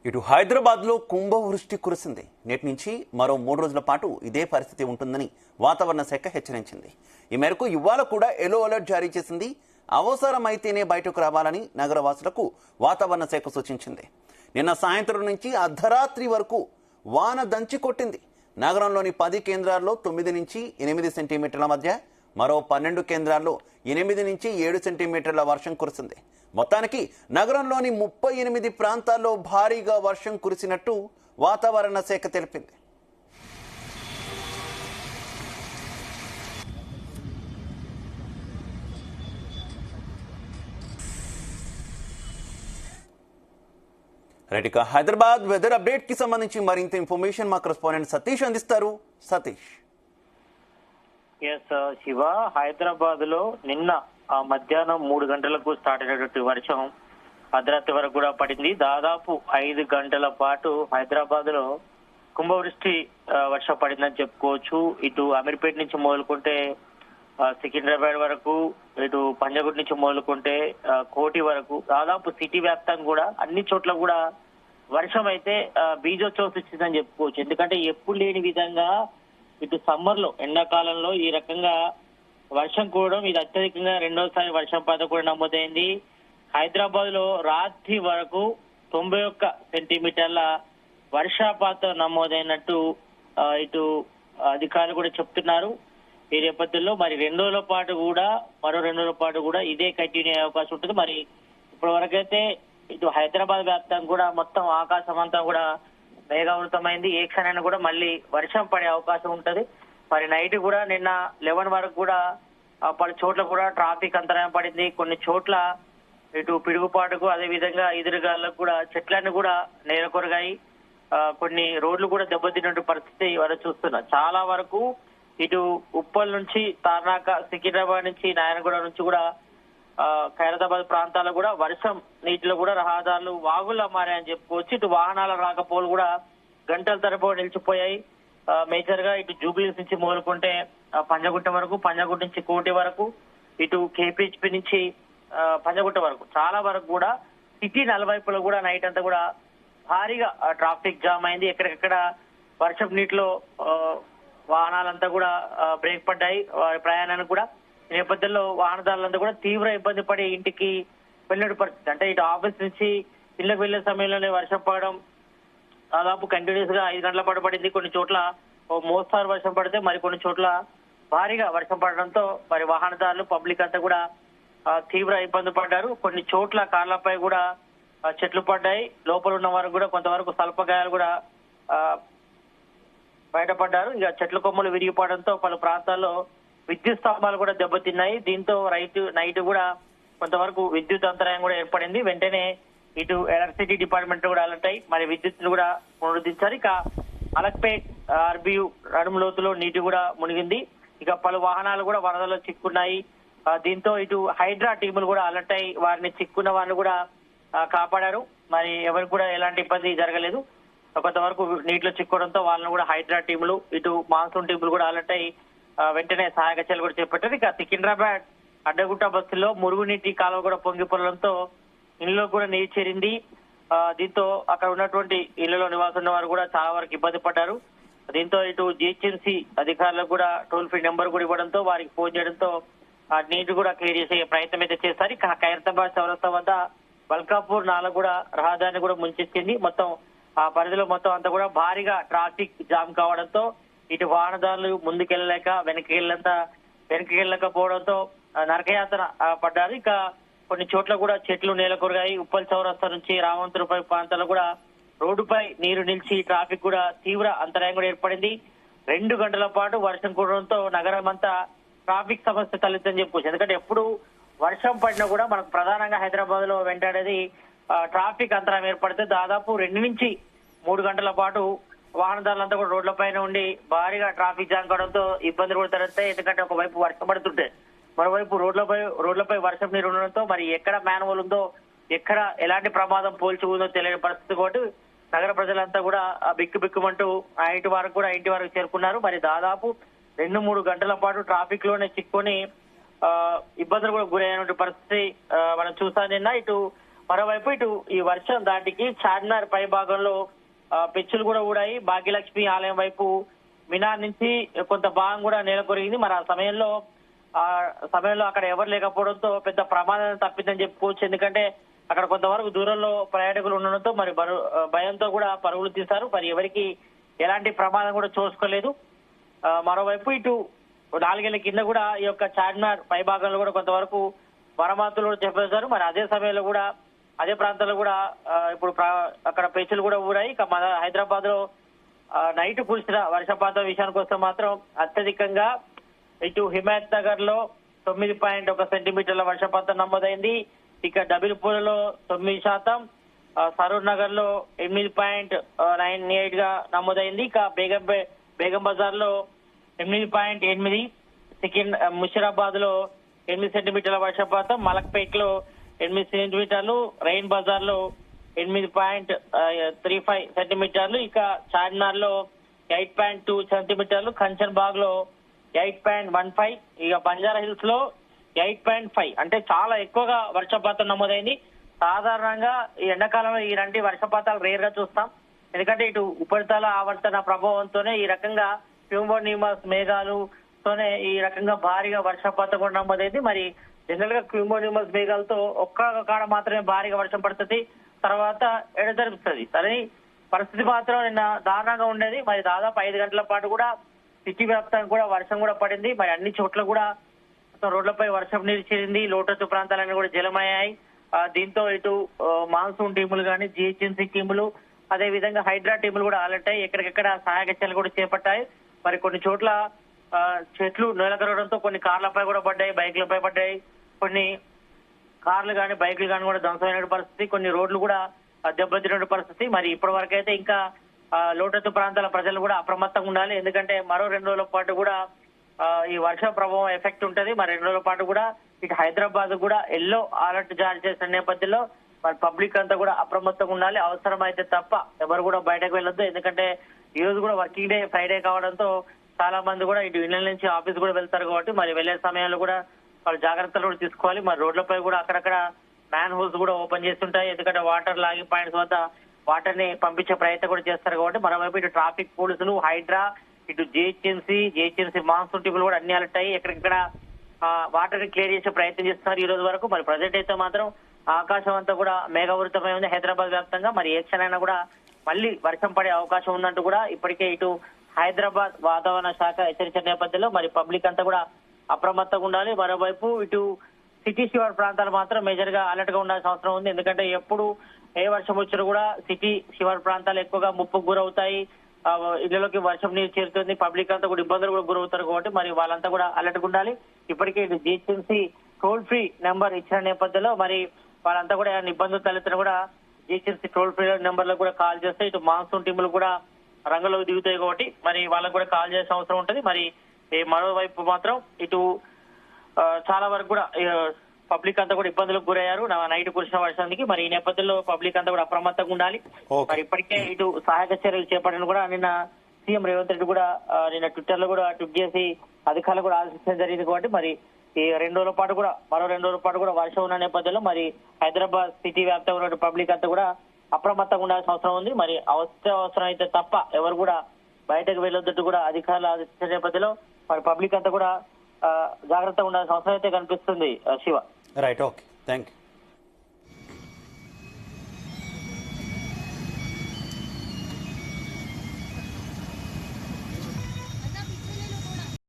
ఇటు హైదరాబాద్లో కుంభవృష్టి కురిసింది. నేటి నుంచి మరో 3 రోజుల పాటు ఇదే పరిస్థితి ఉంటుందని వాతావరణ శాఖ హెచ్చరించింది. ఈ మేరకు ఇవాళ కూడా ఎల్లో అలర్ట్ జారీ చేసింది. అవసరమైతేనే బయటకు రావాలని నగరవాసులకు వాతావరణ శాఖ సూచించింది. నిన్న సాయంత్రం నుంచి అర్ధరాత్రి వరకు వాన దంచి కొట్టింది. నగరంలోని 10 కేంద్రాల్లో 9 నుంచి 8 సెంటీమీటర్ల మధ్య, మరో 12 కేంద్రాల్లో 8 నుంచి 7 సెంటీమీటర్ల వర్షం కురిసింది. మొత్తానికి నగరంలోని 38 ప్రాంతాల్లో భారీగా వర్షం కురిసినట్టు వాతావరణ శాఖ తెలిపింది. రైట్, హైదరాబాద్ వెదర్ అప్డేట్ కి సంబంధించి మరింత ఇన్ఫర్మేషన్ మా కరెస్పాండెంట్ సతీష్ అందిస్తారు. సతీష్. శివ, హైదరాబాద్ లో నిన్న మధ్యాహ్నం 3 గంటలకు స్టార్ట్ అయినటువంటి వర్షం అర్ధరాత్రి వరకు కూడా పడింది. దాదాపు 5 గంటల పాటు హైదరాబాద్ లో కుంభవృష్టి వర్షం పడిందని చెప్పుకోవచ్చు. ఇటు అమీర్పేట నుంచి మొదలుకుంటే సికింద్రాబాద్ వరకు, ఇటు పంజాగుట్ నుంచి మొదలుకుంటే కోటి వరకు, దాదాపు సిటీ వ్యాప్తంగా కూడా అన్ని చోట్ల కూడా వర్షం అయితే బీజోత్సవం సృష్టిందని చెప్పుకోవచ్చు. ఎందుకంటే ఎప్పుడు లేని విధంగా ఇటు సమ్మర్ లో, ఎండాకాలంలో ఈ రకంగా వర్షం కూడడం ఇది అత్యధికంగా రెండోసారి వర్షపాతం కూడా నమోదైంది. హైదరాబాద్ లో రాత్రి వరకు 91 సెంటీమీటర్ల వర్షపాతం నమోదైనట్టు ఇటు అధికారులు కూడా చెప్తున్నారు. ఈ నేపథ్యంలో మరి 2 రోజుల పాటు కూడా, మరో 2 రోజుల పాటు కూడా ఇదే కంటిన్యూ అయ్యే అవకాశం ఉంటుంది. మరి ఇప్పటి వరకైతే ఇటు హైదరాబాద్ వ్యాప్తంగా కూడా మొత్తం ఆకాశం అంతా కూడా మేఘావృతమైంది. ఏ క్షణాన్ని కూడా మళ్ళీ వర్షం పడే అవకాశం ఉంటది. మరి నైట్ కూడా నిన్న 11 వరకు కూడా పలు చోట్ల కూడా ట్రాఫిక్ అంతరాయం పడింది. కొన్ని చోట్ల ఇటు పిడుగుపాటుకు, అదే విధంగా ఎదురుగాలకు కూడా చెట్లన్నీ కూడా నేలకొరగాయి. కొన్ని రోడ్లు కూడా దెబ్బతిన్నట్టు పరిస్థితి మనం చూస్తున్నాం. చాలా వరకు ఇటు ఉప్పల్ నుంచి తార్నాక, సికింద్రాబాద్ నుంచి నారాయణగూడ నుంచి కూడా ఖైరతాబాద్ ప్రాంతాల్లో కూడా వర్షం నీటిలో కూడా రహదారులు వాగుల్లా మారాయని చెప్పుకోవచ్చు. ఇటు వాహనాల రాకపోలు కూడా గంటల తరబడి నిలిచిపోయాయి. మేజర్ గా ఇటు జూబ్లీస్ నుంచి మొదలుకుంటే పంజగుట్ట వరకు, పంజగుట్ట నుంచి కోటి వరకు, ఇటు కేపీహెచ్పి నుంచి పంజగుట్ట వరకు చాలా వరకు కూడా సిటీ నలువైపులో కూడా నైట్ అంతా కూడా భారీగా ట్రాఫిక్ జామ్ అయింది. ఎక్కడికక్కడ వర్షం నీటిలో వాహనాలంతా కూడా బ్రేక్ పడ్డాయి ప్రయాణానికి కూడా. ఈ నేపథ్యంలో వాహనదారులంతా కూడా తీవ్ర ఇబ్బంది పడి ఇంటికి వెళ్ళిన పరిస్థితి. అంటే ఇటు ఆఫీస్ నుంచి ఇళ్లకు వెళ్లే సమయంలోనే వర్షం పడడం దాదాపు కంటిన్యూస్ గా 5 గంటల పాటు పడింది. కొన్ని చోట్ల మోస్తారు వర్షం పడితే, మరి కొన్ని చోట్ల భారీగా వర్షం పడడంతో మరి వాహనదారులు, పబ్లిక్ అంతా కూడా తీవ్ర ఇబ్బంది పడ్డారు. కొన్ని చోట్ల కార్లపై కూడా చెట్లు పడ్డాయి. లోపల ఉన్న వారు కూడా కొంతవరకు స్వల్ప గాయాలు కూడా బయటపడ్డారు. ఇక చెట్ల కొమ్మలు విరిగిపోవడంతో పలు ప్రాంతాల్లో విద్యుత్ స్తంభాలు కూడా దెబ్బతిన్నాయి. దీంతో నైట్ కూడా కొంతవరకు విద్యుత్ అంతరాయం కూడా ఏర్పడింది. వెంటనే ఇటు ఎలక్ట్రిసిటీ డిపార్ట్మెంట్ కూడా అలర్ట్ అయ్యి మరి విద్యుత్తులు కూడా పునరుద్ధరించారు. ఇక అలక్పేట్, ఆర్బియు నడుము లోతులో నీటి కూడా మునిగింది. ఇక పలు వాహనాలు కూడా వరదలో చిక్కున్నాయి. దీంతో ఇటు హైడ్రా టీములు కూడా అలర్ట్ అయ్యి వారిని చిక్కున్న వారిని కూడా కాపాడారు. మరి ఎవరికి కూడా ఎలాంటి ఇబ్బంది జరగలేదు. కొంతవరకు నీటిలో చిక్కోవడంతో వాళ్ళని కూడా హైడ్రా టీములు, ఇటు మాన్సూన్ టీములు కూడా అలర్ట్ అయ్యి వెంటనే సహాయక చర్యలు కూడా చేపట్టారు. ఇక సికింద్రాబాద్ అడ్డగుట్ట బస్సులో మురుగునీటి కాలువ కూడా పొంగిపోవడంతో ఇళ్లలో కూడా నీరు చేరింది. దీంతో అక్కడ ఉన్నటువంటి ఇళ్లలో నివాసం ఉన్న వారు కూడా చాలా వరకు ఇబ్బంది పడ్డారు. దీంతో ఇటు జిహెచ్ఎంసీ అధికారులకు కూడా టోల్ ఫ్రీ నెంబర్ కూడా ఇవ్వడంతో, వారికి ఫోన్ చేయడంతో నీటి కూడా క్లియర్ చేసే ప్రయత్నం అయితే చేస్తారు. ఇక ఖైరతాబాద్ చౌరస్తా వద్ద బల్కాపూర్ నాల కూడా రహదారిని కూడా ముంచెత్తింది. మొత్తం ఆ పరిధిలో మొత్తం అంతా కూడా భారీగా ట్రాఫిక్ జామ్ కావడంతో ఇటు వాహనదారులు ముందుకెళ్ళలేక వెనక్కి వెళ్ళకపోవడంతో నరకయాతన పడ్డారు. ఇక కొన్ని చోట్ల కూడా చెట్లు నేలకొరగాయి. ఉప్పల్ చౌరస్తా నుంచి రామంతులపై ప్రాంతాల్లో కూడా రోడ్డుపై నీరు నిలిచి ట్రాఫిక్ కూడా తీవ్ర అంతరాయం కూడా ఏర్పడింది. 2 గంటల పాటు వర్షం కురవడంతో నగరం అంతా ట్రాఫిక్ సమస్య తలెత్తని చెప్పుకోవచ్చు. ఎందుకంటే ఎప్పుడు వర్షం పడినా కూడా మనకు ప్రధానంగా హైదరాబాద్ లో వెంటాడేది ట్రాఫిక్ అంతరాయం ఏర్పడితే దాదాపు 2 నుంచి 3 గంటల పాటు వాహనదారులంతా కూడా రోడ్లపైన ఉండి భారీగా ట్రాఫిక్ జామ్ కావడంతో ఇబ్బందులు కూడా తలెత్తాయి. ఎందుకంటే ఒకవైపు వర్షం పడుతుంటే మరోవైపు రోడ్లపై వర్షం నీరు ఉండడంతో మరి ఎక్కడ మ్యాన్హోల్ ఉందో, ఎక్కడ ఎలాంటి ప్రమాదం పోల్చి ఉందో తెలియని పరిస్థితి కాబట్టి నగర ప్రజలంతా కూడా బిక్కుమంటూ ఇంటి వరకు చేరుకున్నారు. మరి దాదాపు 2-3 గంటల పాటు ట్రాఫిక్ లోనే చిక్కుని ఇబ్బందులు కూడా గురైన పరిస్థితి మనం చూసాం. నిన్న ఇటు మరోవైపు ఇటు ఈ వర్షం దాటికి చార్మినార్ పై భాగంలో పెచ్చులు కూడా ఊడాయి. భాగ్యలక్ష్మి ఆలయం వైపు మినార్ నుంచి కొంత భాగం కూడా నేలకొరిగింది. మరి ఆ సమయంలో అక్కడ ఎవరు లేకపోవడంతో పెద్ద ప్రమాదం తప్పిందని చెప్పుకోవచ్చు. ఎందుకంటే అక్కడ కొంతవరకు దూరంలో ప్రయాణికులు ఉండడంతో మరి భయంతో కూడా పరుగులు తీశారు. మరి ఎవరికి ఎలాంటి ప్రమాదం కూడా చూసుకోలేదు. మరోవైపు ఇటు 4 ఏళ్ల కింద కూడా ఈ యొక్క చార్మినార్ పై భాగంలో కూడా కొంతవరకు మరమ్మతులు కూడా చెప్పేశారు. మరి అదే సమయంలో కూడా అదే ప్రాంతంలో కూడా ఇప్పుడు అక్కడ పెచ్చులు కూడా ఊరాయి. ఇక మన హైదరాబాద్ లో నైట్ కురిసిన వర్షపాతం విషయానికి వస్తే మాత్రం అత్యధికంగా ఇటు హిమాయత్ నగర్ లో 9.1 సెంటీమీటర్ల వర్షపాతం నమోదైంది. ఇక డబిల్పూర్లో 9%, సరూర్ నగర్ లో 8.98 గా నమోదైంది. ఇక బేగం బజార్ లో 8.8, ముషిరాబాద్ లో 8 సెంటీమీటర్ల వర్షపాతం, మలక్పేట్ లో 8 సెంటీమీటర్లు, రైన్ బజార్ లో 8.35 సెంటీమీటర్లు, ఇక చార్మినార్ లో 8.2 సెంటీమీటర్లు, కంచన్ బాగ్ లో 8.15, ఇక బంజారా హిల్స్ లో 8.5. అంటే చాలా ఎక్కువగా వర్షపాతం నమోదైంది. సాధారణంగా ఈ ఎండాకాలంలో ఇలాంటి వర్షపాతాలు రేర్ గా చూస్తాం. ఎందుకంటే ఇటు ఉపరితల ఆవర్తన ప్రభావంతోనే ఈ రకంగా క్యూమోనిమస్ మేఘాలుతోనే ఈ రకంగా భారీగా వర్షపాతం కూడా నమోదైంది. మరి జనరల్ గా క్యూమోనిమస్ మేఘాలతో ఒక్క కాడ మాత్రమే భారీగా వర్షం పడుతుంది, తర్వాత ఎడతెరుపుతుంది. సరే పరిస్థితి మాత్రం నిన్న దారుణంగా ఉండేది. మరి దాదాపు 5 గంటల పాటు కూడా సిటీ వ్యాప్తంగా కూడా వర్షం కూడా పడింది. మరి అన్ని చోట్ల కూడా రోడ్లపై వర్షం నీరు చేరింది. లోతట్టు ప్రాంతాలన్నీ కూడా జలమయ్యాయి. దీంతో ఇటు మాన్సూన్ టీములు కానీ, జిహెచ్ఎంసీ టీములు, అదే విధంగా హైడ్రా టీములు కూడా అలర్ట్ అయ్యి ఎక్కడికెక్కడ సహాయక చర్యలు కూడా చేపట్టాయి. మరి కొన్ని చోట్ల చెట్లు నేలకరగడంతో కొన్ని కార్లపై కూడా పడ్డాయి, బైక్లపై పడ్డాయి. కొన్ని కార్లు కానీ బైకులు కానీ కూడా ధ్వంసమైన పరిస్థితి, కొన్ని రోడ్లు కూడా దెబ్బతిన్న పరిస్థితి. మరి ఇప్పటి వరకు అయితే ఇంకా లోతట్టు ప్రాంతాల ప్రజలు కూడా అప్రమత్తంగా ఉండాలి. ఎందుకంటే మరో 2 రోజుల పాటు కూడా ఈ వర్ష ప్రభావం ఎఫెక్ట్ ఉంటది. మరి 2 రోజుల పాటు కూడా ఇటు హైదరాబాద్ కూడా ఎల్లో అలర్ట్ జారీ చేసిన నేపథ్యంలో మరి పబ్లిక్ అంతా కూడా అప్రమత్తంగా ఉండాలి. అవసరమైతే తప్ప ఎవరు కూడా బయటకు వెళ్ళొద్దు. ఎందుకంటే ఈ రోజు కూడా వర్కింగ్ డే, ఫ్రైడే కావడంతో చాలా మంది కూడా ఇటు ఇళ్ల నుంచి ఆఫీస్ కూడా వెళ్తారు కాబట్టి మరి వెళ్లే సమయంలో కూడా వాళ్ళు జాగ్రత్తలు కూడా తీసుకోవాలి. మరి రోడ్లపై కూడా అక్కడక్కడ మ్యాన్ హోల్స్ కూడా ఓపెన్ చేస్తుంటాయి. ఎందుకంటే వాటర్ లాగింగ్ పాయింట్స్ వద్ద వాటర్ ని పంపించే ప్రయత్నం కూడా చేస్తారు కాబట్టి మరోవైపు ఇటు ట్రాఫిక్ పోలీసులు, హైడ్రా, ఇటు జిహెచ్ఎంసీ మాన్సూన్ టీములు కూడా అన్ని అలర్ట్ అయ్యి ఎక్కడిక్కడ వాటర్ ని క్లియర్ చేసే ప్రయత్నం చేస్తున్నారు ఈ రోజు వరకు. మరి ప్రజెంట్ అయితే మాత్రం ఆకాశం అంతా కూడా మేఘావృతమై ఉంది హైదరాబాద్ వ్యాప్తంగా. మరి ఏ క్షణమైనా కూడా మళ్ళీ వర్షం పడే అవకాశం ఉందంటూ కూడా ఇప్పటికే ఇటు హైదరాబాద్ వాతావరణ శాఖ హెచ్చరించిన నేపథ్యంలో మరి పబ్లిక్ అంతా కూడా అప్రమత్తంగా ఉండాలి. మరోవైపు ఇటు సిటీ శివారు ప్రాంతాలు మాత్రం మేజర్ గా అలర్ట్ గా ఉండాల్సిన అవసరం ఉంది. ఎందుకంటే ఎప్పుడు ఏ వర్షం వచ్చినా కూడా సిటీ శివారు ప్రాంతాలు ఎక్కువగా ముప్పుకు గురవుతాయి. ఇళ్లలోకి వర్షం నీరు చేరుతుంది. పబ్లిక్ అంతా కూడా ఇబ్బందులు కూడా గురవుతారు కాబట్టి మరి వాళ్ళంతా కూడా అలర్ట్ గా ఉండాలి. ఇప్పటికే ఇటు జిహెచ్ఎంసీ టోల్ ఫ్రీ నెంబర్ ఇచ్చిన నేపథ్యంలో మరి వాళ్ళంతా కూడా ఇబ్బందులు తలెత్తిన కూడా జిహెచ్ఎంసీ టోల్ ఫ్రీ నెంబర్ లో కూడా కాల్ చేస్తే ఇటు మాన్సూన్ టీములు కూడా రంగంలోకి దిగుతాయి కాబట్టి మరి వాళ్ళకు కూడా కాల్ చేయాల్సిన అవసరం ఉంటుంది. మరి మరోవైపు మాత్రం ఇటు చాలా వరకు కూడా పబ్లిక్ అంతా కూడా ఇబ్బందులకు గురయ్యారు నైట్ కురిసిన వర్షానికి. మరి ఈ నేపథ్యంలో పబ్లిక్ అంతా కూడా అప్రమత్తంగా ఉండాలి. మరి ఇప్పటికే ఇటు సహాయక చర్యలు చేపట్టిన కూడా నిన్న సీఎం రేవంత్ రెడ్డి కూడా నిన్న ట్విట్టర్ లో కూడా ట్వీట్ చేసి అధికారులు కూడా ఆలోచించడం జరిగింది. కాబట్టి మరి ఈ 2 రోజుల పాటు కూడా మరో 2 రోజుల పాటు కూడా వర్షం ఉన్న నేపథ్యంలో మరి హైదరాబాద్ సిటీ వ్యాప్తంగా ఉన్న పబ్లిక్ అంతా కూడా అప్రమత్తంగా ఉండాల్సిన అవసరం ఉంది. మరి అవసరం అయితే తప్ప ఎవరు కూడా బయటకు వెళ్ళొద్దు కూడా అధికారులు ఆలోచించిన నేపథ్యంలో మరి పబ్లిక్ అంతా కూడా జాగ్రత్తగా ఉండాల్సిన అవసరం అయితే కనిపిస్తుంది. Shiva. Right, okay, thank you.